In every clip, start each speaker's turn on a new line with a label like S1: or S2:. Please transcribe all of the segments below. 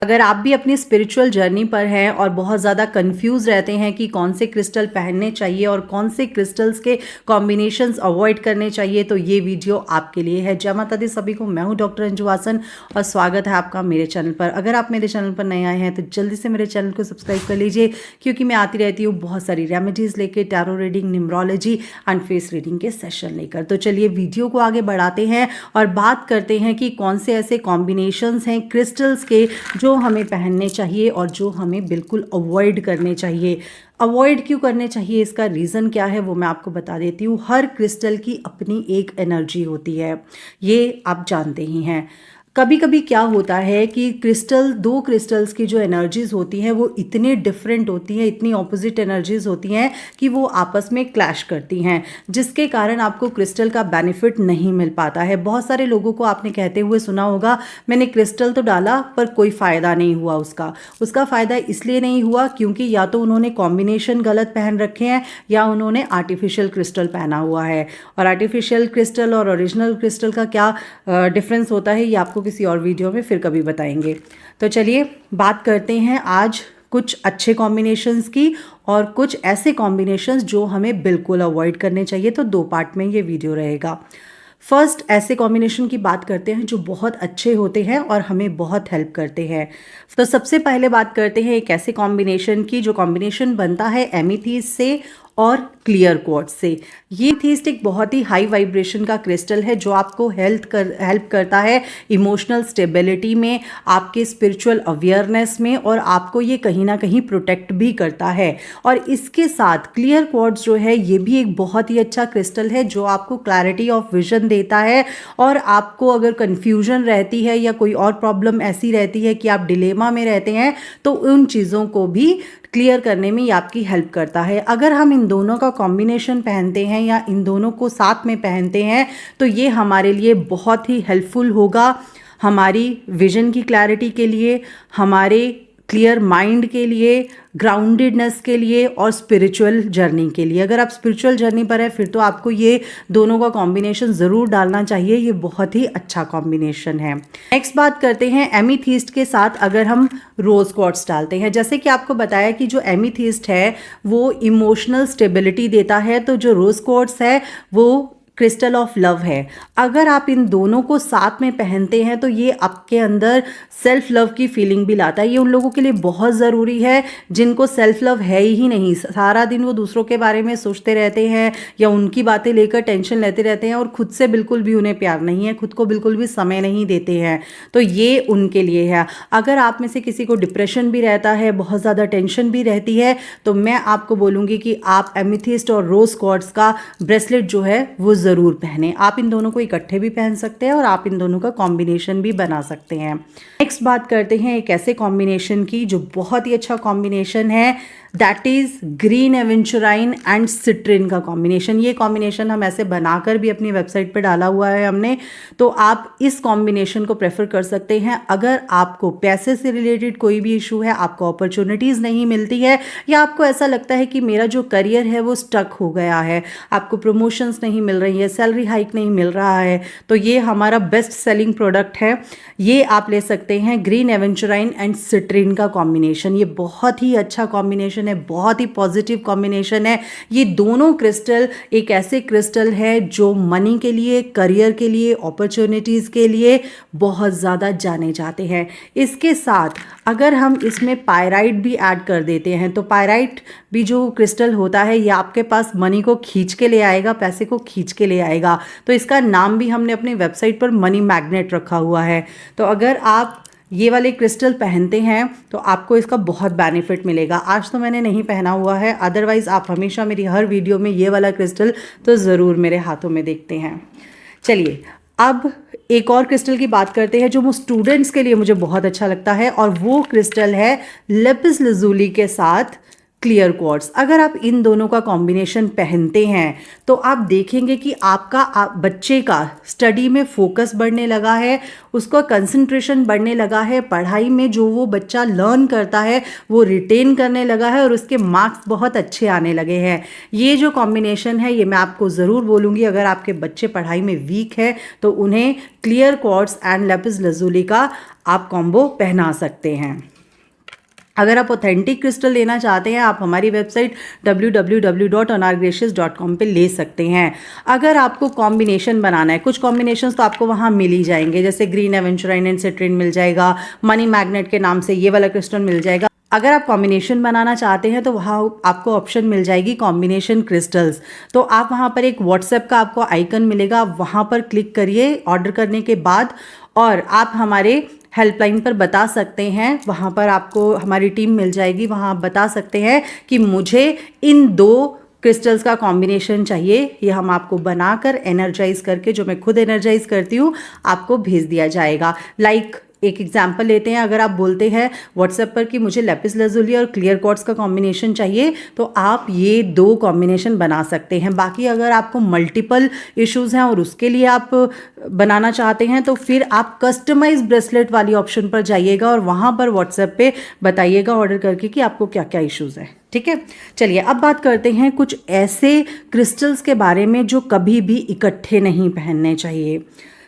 S1: अगर आप भी अपनी स्पिरिचुअल जर्नी पर हैं और बहुत ज़्यादा कंफ्यूज रहते हैं कि कौन से क्रिस्टल पहनने चाहिए और कौन से क्रिस्टल्स के कॉम्बिनेशंस अवॉइड करने चाहिए, तो ये वीडियो आपके लिए है। जय माता दी सभी को, मैं हूँ डॉक्टर अंजू वासन और स्वागत है आपका मेरे चैनल पर। अगर आप मेरे चैनल पर नए आए हैं तो जल्दी से मेरे चैनल को सब्सक्राइब कर लीजिए, क्योंकि मैं आती रहती हूँ बहुत सारी रेमेडीज़ लेके, tarot reading, numerology and face reading के सेशन लेकर। तो चलिए वीडियो को आगे बढ़ाते हैं और बात करते हैं कि कौन से ऐसे कॉम्बिनेशंस हैं क्रिस्टल्स के जो हमें पहनने चाहिए और जो हमें बिल्कुल अवॉइड करने चाहिए। अवॉइड क्यों करने चाहिए, इसका रीज़न क्या है वो मैं आपको बता देती हूँ। हर क्रिस्टल की अपनी एक एनर्जी होती है, ये आप जानते ही हैं। कभी कभी क्या होता है कि दो क्रिस्टल्स की जो एनर्जीज होती हैं वो इतने डिफरेंट होती हैं, इतनी ऑपोजिट एनर्जीज होती हैं कि वो आपस में क्लैश करती हैं, जिसके कारण आपको क्रिस्टल का बेनिफिट नहीं मिल पाता है। बहुत सारे लोगों को आपने कहते हुए सुना होगा, मैंने क्रिस्टल तो डाला पर कोई फ़ायदा नहीं हुआ। उसका फ़ायदा इसलिए नहीं हुआ क्योंकि या तो उन्होंने कॉम्बिनेशन गलत पहन रखे हैं या उन्होंने आर्टिफिशियल क्रिस्टल पहना हुआ है। और आर्टिफिशियल क्रिस्टल और ओरिजिनल क्रिस्टल का क्या डिफरेंस होता है ये आपको किसी और वीडियो में फिर कभी बताएंगे। तो चलिए बात करते हैं आज कुछ अच्छे कॉम्बिनेशंस की और कुछ ऐसे कॉम्बिनेशंस जो हमें बिल्कुल अवॉइड करने चाहिए। तो दो पार्ट में ये वीडियो रहेगा। फर्स्ट ऐसे कॉम्बिनेशन की बात करते हैं जो बहुत अच्छे होते हैं और हमें बहुत हेल्प करते हैं। तो सबसे पहले बात करते हैं एक ऐसे कॉम्बिनेशन की जो कॉम्बिनेशन बनता है एमीथीस्ट से और क्लियर क्वार्ट्ज से। ये एमीथीस्ट एक बहुत ही हाई वाइब्रेशन का क्रिस्टल है जो आपको हेल्प करता है इमोशनल स्टेबिलिटी में, आपके स्पिरिचुअल अवेयरनेस में, और आपको ये कहीं ना कहीं प्रोटेक्ट भी करता है। और इसके साथ क्लियर क्वार्ट्ज जो है ये भी एक बहुत ही अच्छा क्रिस्टल है जो आपको क्लैरिटी ऑफ विजन देता है। और आपको अगर कन्फ्यूजन रहती है या कोई और प्रॉब्लम ऐसी रहती है कि आप डिलेमा में रहते हैं तो उन चीज़ों को भी क्लियर करने में ये आपकी हेल्प करता है। अगर हम इन दोनों का कॉम्बिनेशन पहनते हैं या इन दोनों को साथ में पहनते हैं तो ये हमारे लिए बहुत ही हेल्पफुल होगा, हमारी विजन की क्लैरिटी के लिए, हमारे क्लियर माइंड के लिए, ग्राउंडेडनेस के लिए और स्पिरिचुअल जर्नी के लिए। अगर आप स्पिरिचुअल जर्नी पर है फिर तो आपको ये दोनों का कॉम्बिनेशन ज़रूर डालना चाहिए, ये बहुत ही अच्छा कॉम्बिनेशन है। नेक्स्ट बात करते हैं एमीथीस्ट के साथ अगर हम रोज क्वार्ट्ज डालते हैं। जैसे कि आपको बताया कि जो एमीथीस्ट है वो इमोशनल स्टेबिलिटी देता है, तो जो रोज क्वार्ट्ज है वो क्रिस्टल ऑफ लव है। अगर आप इन दोनों को साथ में पहनते हैं तो ये आपके अंदर सेल्फ लव की फीलिंग भी लाता है। ये उन लोगों के लिए बहुत ज़रूरी है जिनको सेल्फ लव है ही नहीं, सारा दिन वो दूसरों के बारे में सोचते रहते हैं या उनकी बातें लेकर टेंशन लेते रहते हैं और खुद से बिल्कुल भी उन्हें प्यार नहीं है, खुद को बिल्कुल भी समय नहीं देते हैं। तो ये उनके लिए है। अगर आप में से किसी को डिप्रेशन भी रहता है, बहुत ज़्यादा टेंशन भी रहती है, तो मैं आपको बोलूँगी कि आप एमीथीस्ट और रोज क्वार्ट्ज का ब्रेसलेट जो है वो ज़रूर पहने। आप इन दोनों को इकट्ठे भी पहन सकते हैं और आप इन दोनों का कॉम्बिनेशन भी बना सकते हैं। नेक्स्ट बात करते हैं एक ऐसे कॉम्बिनेशन की जो बहुत ही अच्छा कॉम्बिनेशन है, that is green aventurine and citrine का कॉम्बिनेशन। ये कॉम्बिनेशन हम ऐसे बनाकर भी अपनी वेबसाइट पे डाला हुआ है हमने, तो आप इस कॉम्बिनेशन को प्रेफर कर सकते हैं। अगर आपको पैसे से रिलेटेड कोई भी इशू है, आपको अपॉर्चुनिटीज़ नहीं मिलती है या आपको ऐसा लगता है कि मेरा जो करियर है वो स्टक हो गया है, आपको प्रमोशंस नहीं मिल रही है, सैलरी हाइक नहीं मिल रहा है, तो ये हमारा बेस्ट सेलिंग प्रोडक्ट है। ये आप ले सकते हैं ग्रीन एवेंचुराइन एंड सिट्रिन का कॉम्बिनेशन। ये बहुत ही अच्छा कॉम्बिनेशन है, बहुत ही पॉजिटिव कॉम्बिनेशन है। ये दोनों क्रिस्टल एक ऐसे क्रिस्टल है जो मनी के लिए, करियर के लिए, अपॉर्चुनिटीज़ के लिए बहुत ज़्यादा जाने जाते हैं। इसके साथ अगर हम इसमें पायराइट भी ऐड कर देते हैं तो पायराइट भी जो क्रिस्टल होता है ये आपके पास मनी को खींच के ले आएगा, पैसे को खींच के ले आएगा। तो इसका नाम भी हमने अपनी वेबसाइट पर मनी मैग्नेट रखा हुआ है। तो अगर आप ये वाले क्रिस्टल पहनते हैं तो आपको इसका बहुत बेनिफिट मिलेगा। आज तो मैंने नहीं पहना हुआ है, अदरवाइज़ आप हमेशा मेरी हर वीडियो में ये वाला क्रिस्टल तो ज़रूर मेरे हाथों में देखते हैं। चलिए अब एक और क्रिस्टल की बात करते हैं जो स्टूडेंट्स के लिए मुझे बहुत अच्छा लगता है, और वो क्रिस्टल है लेपिस लजुली के साथ क्लियर क्वार्ट्स। अगर आप इन दोनों का कॉम्बिनेशन पहनते हैं तो आप देखेंगे कि आपका बच्चे का स्टडी में फोकस बढ़ने लगा है, उसका कंसंट्रेशन बढ़ने लगा है, पढ़ाई में जो वो बच्चा लर्न करता है वो रिटेन करने लगा है और उसके मार्क्स बहुत अच्छे आने लगे हैं। ये जो कॉम्बिनेशन है ये मैं आपको ज़रूर बोलूँगी, अगर आपके बच्चे पढ़ाई में वीक है तो उन्हें clear quartz and lapis lazuli का आप कॉम्बो पहना सकते हैं। अगर आप ऑथेंटिक क्रिस्टल लेना चाहते हैं आप हमारी वेबसाइट www.onargracious.com पे ले सकते हैं। अगर आपको कॉम्बिनेशन बनाना है, कुछ कॉम्बिनेशंस तो आपको वहाँ मिल ही जाएंगे, जैसे ग्रीन एवेंचुराइन एंड सिट्रिन मिल जाएगा, मनी मैग्नेट के नाम से ये वाला क्रिस्टल मिल जाएगा। अगर आप कॉम्बिनेशन बनाना चाहते हैं तो वहाँ आपको ऑप्शन मिल जाएगी कॉम्बिनेशन क्रिस्टल्स, तो आप वहाँ पर एक व्हाट्सएप का आपको आइकन मिलेगा, वहाँ पर क्लिक करिए ऑर्डर करने के बाद, और आप हमारे हेल्पलाइन पर बता सकते हैं, वहाँ पर आपको हमारी टीम मिल जाएगी, वहाँ आप बता सकते हैं कि मुझे इन 2 क्रिस्टल्स का कॉम्बिनेशन चाहिए। ये हम आपको बनाकर एनर्जाइज करके, जो मैं खुद एनर्जाइज करती हूँ, आपको भेज दिया जाएगा। एक एग्जाम्पल लेते हैं, अगर आप बोलते हैं व्हाट्सएप पर कि मुझे लैपिस लजुली और क्लियर क्वार्ट्स का कॉम्बिनेशन चाहिए तो आप ये 2 कॉम्बिनेशन बना सकते हैं। बाकी अगर आपको मल्टीपल इश्यूज़ हैं और उसके लिए आप बनाना चाहते हैं तो फिर आप कस्टमाइज ब्रेसलेट वाली ऑप्शन पर जाइएगा और वहाँ पर व्हाट्सएप पे बताइएगा ऑर्डर करके कि आपको क्या क्या इश्यूज़ हैं। ठीक है, चलिए अब बात करते हैं कुछ ऐसे क्रिस्टल्स के बारे में जो कभी भी इकट्ठे नहीं पहनने चाहिए।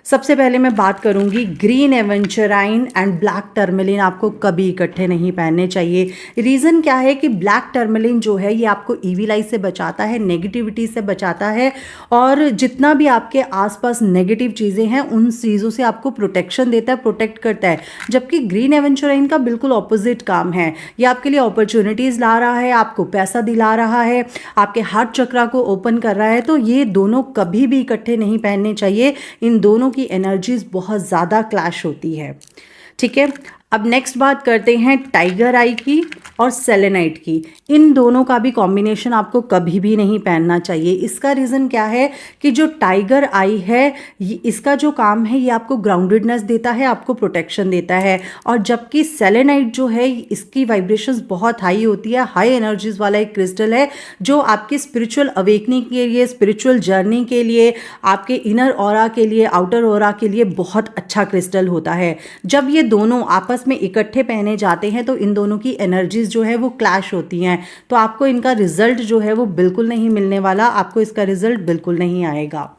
S1: सबसे पहले मैं बात करूंगी green aventurine and black tourmaline आपको कभी इकट्ठे नहीं पहनने चाहिए। रीज़न क्या है कि ब्लैक टर्मलिन जो है ये आपको ईविल आई से बचाता है, नेगेटिविटी से बचाता है, और जितना भी आपके आसपास नेगेटिव चीज़ें हैं उन चीज़ों से आपको प्रोटेक्शन देता है, प्रोटेक्ट करता है। जबकि ग्रीन एवेंचुराइन का बिल्कुल ऑपोजिट काम है, ये आपके लिए अपॉर्चुनिटीज़ ला रहा है, आपको पैसा दिला रहा है, आपके हार्ट चक्रा को ओपन कर रहा है। तो ये दोनों कभी भी इकट्ठे नहीं पहनने चाहिए, इन दोनों की एनर्जीज बहुत ज़्यादा क्लैश होती है। ठीक है, अब नेक्स्ट बात करते हैं टाइगर आई की और सेलेनाइट की। इन दोनों का भी कॉम्बिनेशन आपको कभी भी नहीं पहनना चाहिए। इसका रीज़न क्या है कि जो टाइगर आई है इसका जो काम है ये आपको ग्राउंडेडनेस देता है, आपको प्रोटेक्शन देता है, और जबकि सेलेनाइट जो है इसकी वाइब्रेशंस बहुत हाई होती है, हाई एनर्जीज वाला एक क्रिस्टल है जो आपकी स्पिरिचुअल अवेकनिंग के लिए, स्पिरिचुअल जर्नी के लिए, आपके इनर ऑरा के लिए, आउटर ऑरा के लिए बहुत अच्छा क्रिस्टल होता है। जब ये दोनों आपस में इकट्ठे पहने जाते हैं तो इन दोनों की एनर्जीज जो है वो क्लैश होती हैं, तो आपको इनका रिजल्ट जो है वो बिल्कुल नहीं मिलने वाला, आपको इसका रिजल्ट बिल्कुल नहीं आएगा।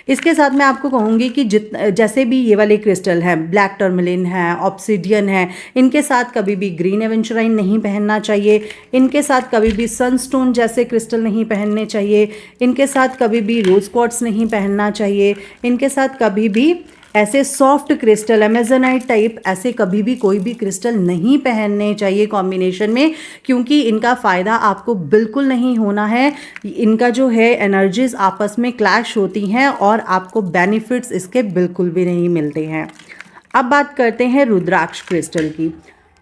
S1: इसके साथ मैं आपको कहूँगी कि जैसे भी ये वाले क्रिस्टल हैं, ब्लैक टर्मलिन है, ऑब्सिडियन है, इनके साथ कभी भी ग्रीन एवेंचुराइन नहीं पहनना चाहिए, इनके साथ कभी भी सनस्टोन जैसे क्रिस्टल नहीं पहनने चाहिए, इनके साथ कभी भी रोज क्वार्ट्स नहीं पहनना चाहिए, इनके साथ कभी भी ऐसे सॉफ्ट क्रिस्टल अमेजोनाइट टाइप ऐसे कभी भी कोई भी क्रिस्टल नहीं पहनने चाहिए कॉम्बिनेशन में, क्योंकि इनका फ़ायदा आपको बिल्कुल नहीं होना है। इनका जो है एनर्जीज आपस में क्लैश होती हैं और आपको बेनिफिट्स इसके बिल्कुल भी नहीं मिलते हैं। अब बात करते हैं रुद्राक्ष क्रिस्टल की,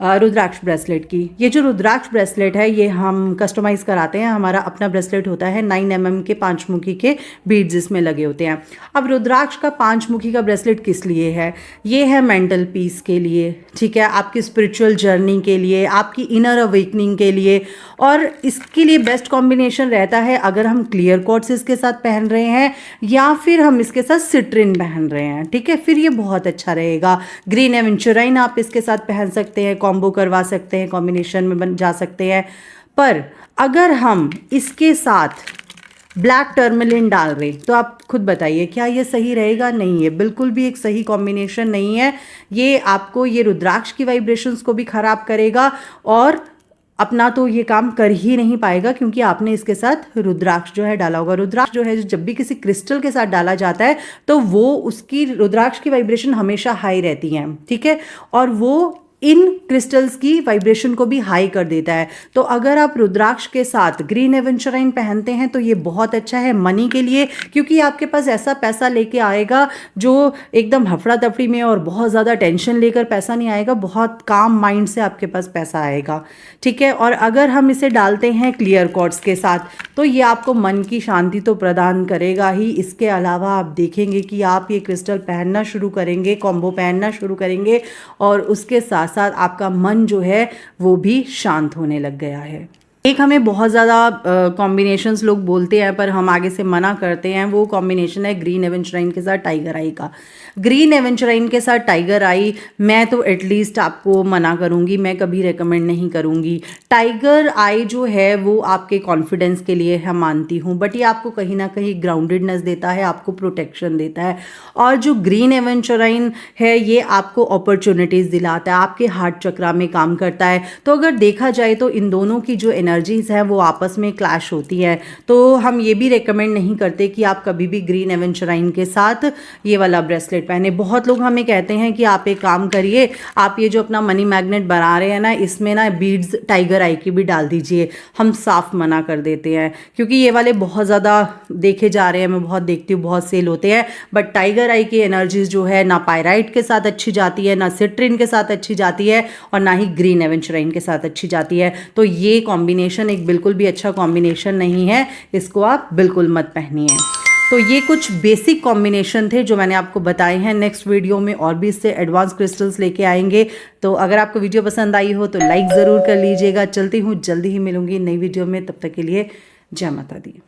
S1: रुद्राक्ष ब्रेसलेट की। ये जो रुद्राक्ष ब्रेसलेट है ये हम कस्टमाइज़ कराते हैं, हमारा अपना ब्रेसलेट होता है, 9 mm के 5 मुखी के बीड्स इसमें लगे होते हैं। अब रुद्राक्ष का 5 मुखी का ब्रेसलेट किस लिए है? ये है मेंटल पीस के लिए, ठीक है, आपकी स्पिरिचुअल जर्नी के लिए, आपकी इनर अवेकनिंग के लिए, और इसके लिए बेस्ट कॉम्बिनेशन रहता है अगर हम क्लियर क्वार्ट्स इसके साथ पहन रहे हैं या फिर हम इसके साथ सिट्रिन पहन रहे हैं, ठीक है, फिर ये बहुत अच्छा रहेगा। ग्रीन एवेंचुराइन आप इसके साथ पहन सकते हैं, कॉम्बो करवा सकते हैं, कॉम्बिनेशन में बन जा सकते हैं। पर अगर हम इसके साथ ब्लैक टर्मलिन डाल रहे तो आप खुद बताइए क्या ये सही रहेगा? नहीं है, बिल्कुल भी एक सही कॉम्बिनेशन नहीं है। ये आपको ये रुद्राक्ष की वाइब्रेशंस को भी खराब करेगा और अपना तो ये काम कर ही नहीं पाएगा, क्योंकि आपने इसके साथ रुद्राक्ष जो है डाला होगा। रुद्राक्ष जो है जब भी किसी क्रिस्टल के साथ डाला जाता है तो वो उसकी रुद्राक्ष की वाइब्रेशन हमेशा हाई रहती है, ठीक है, और वो इन क्रिस्टल्स की वाइब्रेशन को भी हाई कर देता है। तो अगर आप रुद्राक्ष के साथ ग्रीन एवेंचुराइन पहनते हैं तो ये बहुत अच्छा है मनी के लिए, क्योंकि आपके पास ऐसा पैसा लेके आएगा जो एकदम हफड़ा तफड़ी में और बहुत ज़्यादा टेंशन लेकर पैसा नहीं आएगा, बहुत काम माइंड से आपके पास पैसा आएगा, ठीक है। और अगर हम इसे डालते हैं क्लियर क्वार्ट्स के साथ तो ये आपको मन की शांति तो प्रदान करेगा ही, इसके अलावा आप देखेंगे कि आप ये क्रिस्टल पहनना शुरू करेंगे, कॉम्बो पहनना शुरू करेंगे, और उसके साथ साथ आपका मन जो है वो भी शांत होने लग गया है। एक हमें बहुत ज़्यादा कॉम्बिनेशंस लोग बोलते हैं पर हम आगे से मना करते हैं, वो कॉम्बिनेशन है ग्रीन एवेंचुराइन के साथ टाइगर आई का। ग्रीन एवेंचुराइन के साथ टाइगर आई मैं तो एटलीस्ट आपको मना करूंगी, मैं कभी रेकमेंड नहीं करूंगी। टाइगर आई जो है वो आपके कॉन्फिडेंस के लिए है मानती हूँ, बट ये आपको कहीं ना कहीं ग्राउंडेडनेस देता है, आपको प्रोटेक्शन देता है। और जो ग्रीन एवेंचुराइन है ये आपको अपॉर्चुनिटीज़ दिलाता है, आपके हार्ट चक्रा में काम करता है। तो अगर देखा जाए तो इन दोनों की जो एनर्जीज है वो आपस में क्लैश होती है। तो हम ये भी रेकमेंड नहीं करते कि आप कभी भी ग्रीन एवेंचुराइन के साथ ये वाला ब्रेसलेट पहने। बहुत लोग हमें कहते हैं कि आप एक काम करिए, आप ये जो अपना मनी मैग्नेट बना रहे हैं ना, इसमें ना बीड्स टाइगर आई की भी डाल दीजिए। हम साफ मना कर देते हैं क्योंकि ये वाले बहुत ज़्यादा देखे जा रहे हैं, मैं बहुत देखती हूँ, बहुत सेल होते हैं। बट टाइगर आई की एनर्जीज जो है ना पायराइट के साथ अच्छी जाती है, ना सिट्रिन के साथ अच्छी जाती है, और ना ही ग्रीन एवेंचुराइन के साथ अच्छी जाती है। तो ये कॉम्बिनेशन एक बिल्कुल भी अच्छा कॉम्बिनेशन नहीं है, इसको आप बिल्कुल मत पहनिए। तो ये कुछ बेसिक कॉम्बिनेशन थे जो मैंने आपको बताए हैं। नेक्स्ट वीडियो में और भी इससे एडवांस क्रिस्टल्स लेके आएंगे। तो अगर आपको वीडियो पसंद आई हो तो लाइक ज़रूर कर लीजिएगा। चलती हूँ, जल्दी ही मिलूंगी नई वीडियो में, तब तक के लिए जय माता दी।